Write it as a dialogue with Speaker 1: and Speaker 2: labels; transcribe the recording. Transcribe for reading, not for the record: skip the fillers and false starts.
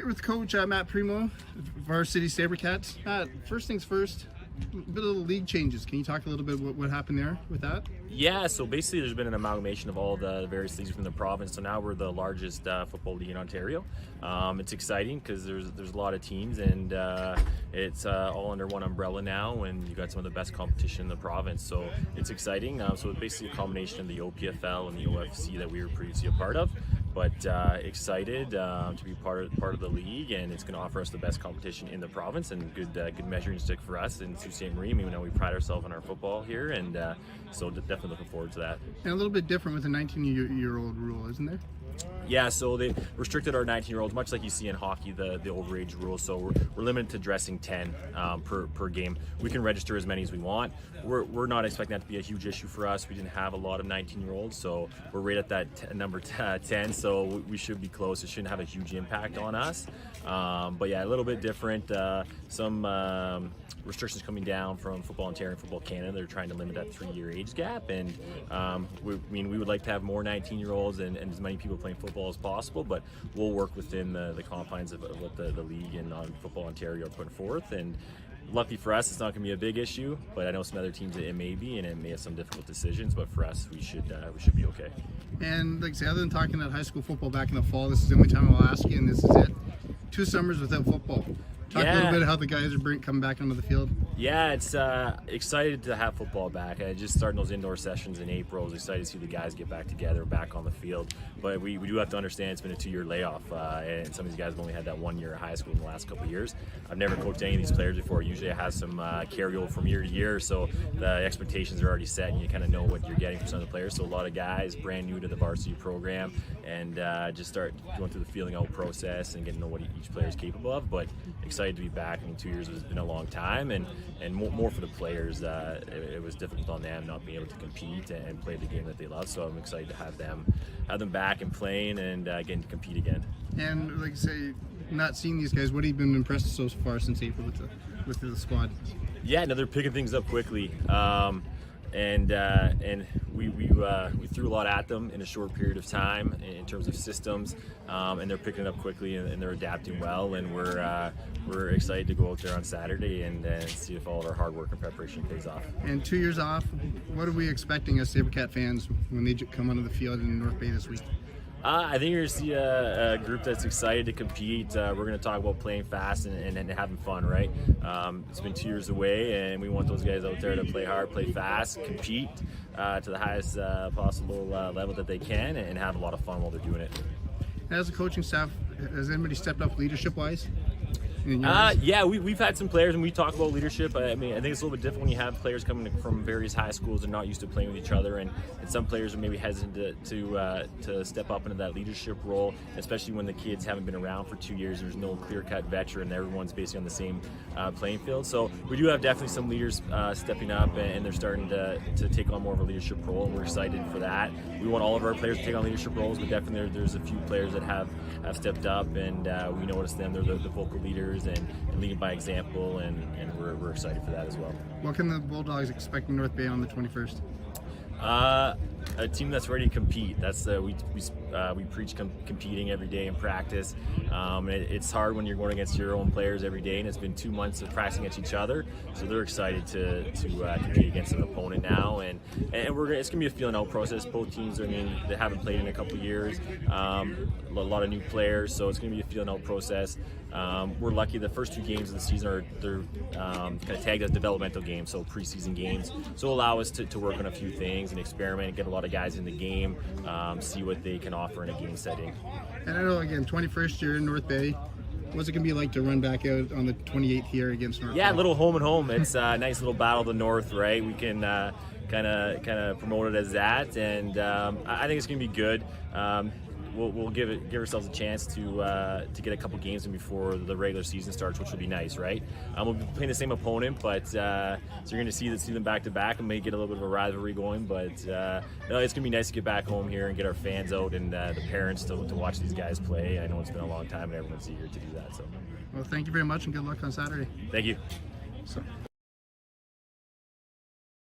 Speaker 1: here with Coach Matt Premo, varsity Sabercats. Matt, first things first, a bit of the league changes. Can you talk a little bit what happened there with that?
Speaker 2: Yeah, so basically there's been an amalgamation of all the various leagues within the province. So now we're the largest football league in Ontario. It's exciting because there's a lot of teams, and it's all under one umbrella now, and you got some of the best competition in the province. So it's exciting. So it's basically a combination of the OPFL and the OFC that we were previously a part of. But excited to be part of the league, and it's going to offer us the best competition in the province and good measuring stick for us in Sault Ste. Marie. You know, we pride ourselves on our football here, and so definitely looking forward to that.
Speaker 1: And a little bit different with a 19-year-old rule, isn't there?
Speaker 2: Yeah, so they restricted our 19-year-olds, much like you see in hockey, the overage rule. So we're limited to dressing 10 per game. We can register as many as we want. We're not expecting that to be a huge issue for us. We didn't have a lot of 19-year-olds, so we're right at that number 10. So we should be close. It shouldn't have a huge impact on us. But yeah, a little bit different. Some restrictions coming down from Football Ontario and Football Canada. They're trying to limit that 3-year age gap, and we would like to have more 19-year-olds and as many people playing football as possible, but we'll work within the confines of what the league and Football Ontario are putting forth. And lucky for us, it's not going to be a big issue, but I know some other teams it may be, and it may have some difficult decisions, but for us, we should be okay.
Speaker 1: And like I say, other than talking about high school football back in the fall, this is the only time I'll ask you, and this is it. 2 summers without football. Talk a little bit about how the guys are coming back onto the field.
Speaker 2: Yeah, it's excited to have football back. I just started those indoor sessions in April. I was excited to see the guys get back together, back on the field. But we do have to understand it's been a 2-year layoff, and some of these guys have only had that 1 year of high school in the last couple of years. I've never coached any of these players before. Usually I have some carryover from year to year, so the expectations are already set, and you kind of know what you're getting from some of the players. So a lot of guys brand new to the varsity program, and just start going through the feeling out process and getting to know what each player is capable of. But excited to be back. I mean, 2 years has been a long time, and more for the players. It was difficult on them not being able to compete and play the game that they love. So I'm excited to have them back and playing and getting to compete again.
Speaker 1: And like I say, not seeing these guys, what have you been impressed so far since April with the squad?
Speaker 2: Yeah, no, they're picking things up quickly. And we threw a lot at them in a short period of time in terms of systems, and they're picking it up quickly, and they're adapting well, and we're excited to go out there on Saturday and see if all of our hard work and preparation pays off.
Speaker 1: And 2 years off, what are we expecting as Sabercat fans when they come onto the field in North Bay this week?
Speaker 2: I think you're going to see a group that's excited to compete. We're going to talk about playing fast and having fun, right? It's been 2 years away, and we want those guys out there to play hard, play fast, compete to the highest possible level that they can, and have a lot of fun while they're doing it.
Speaker 1: As a coaching staff, has anybody stepped up leadership-wise?
Speaker 2: Yeah, we've had some players, and we talk about leadership. I mean, I think it's a little bit different when you have players coming from various high schools and not used to playing with each other, and some players are maybe hesitant to step up into that leadership role, especially when the kids haven't been around for 2 years. There's no clear-cut veteran. Everyone's basically on the same playing field. So we do have definitely some leaders stepping up, and they're starting to take on more of a leadership role, and we're excited for that. We want all of our players to take on leadership roles, but definitely there's a few players that have stepped up, and we notice them. They're the vocal leaders and leading by example, and we're excited for that as well.
Speaker 1: What can the Bulldogs expect in North Bay on the 21st?
Speaker 2: A team that's ready to compete. That's we preach competing every day in practice. It's hard when you're going against your own players every day, and it's been 2 months of practicing against each other. So they're excited to compete against an opponent now, and it's gonna be a feeling out process. Both teams, I mean, they haven't played in a couple of years. A lot of new players, so it's gonna be a feeling out process. We're lucky the first 2 games of the season they're kind of tagged as developmental games, so preseason games. So allow us to work on a few things and experiment and get a lot of guys in the game, see what they can offer in a game setting.
Speaker 1: And I know, again, 21st year in North Bay. What's it going to be like to run back out on the 28th here against North Bay?
Speaker 2: Yeah, a little home and home. It's a nice little battle of the North, right? We can kind of promote it as that, and I think it's going to be good. We'll give ourselves a chance to get a couple games in before the regular season starts, which will be nice, right? We'll be playing the same opponent, but so you're going to see them back to back and may get a little bit of a rivalry going. But no, it's going to be nice to get back home here and get our fans out and the parents to watch these guys play. I know it's been a long time, and everyone's eager to do that. So,
Speaker 1: well, thank you very much, and good luck on Saturday.
Speaker 2: Thank you.
Speaker 1: So.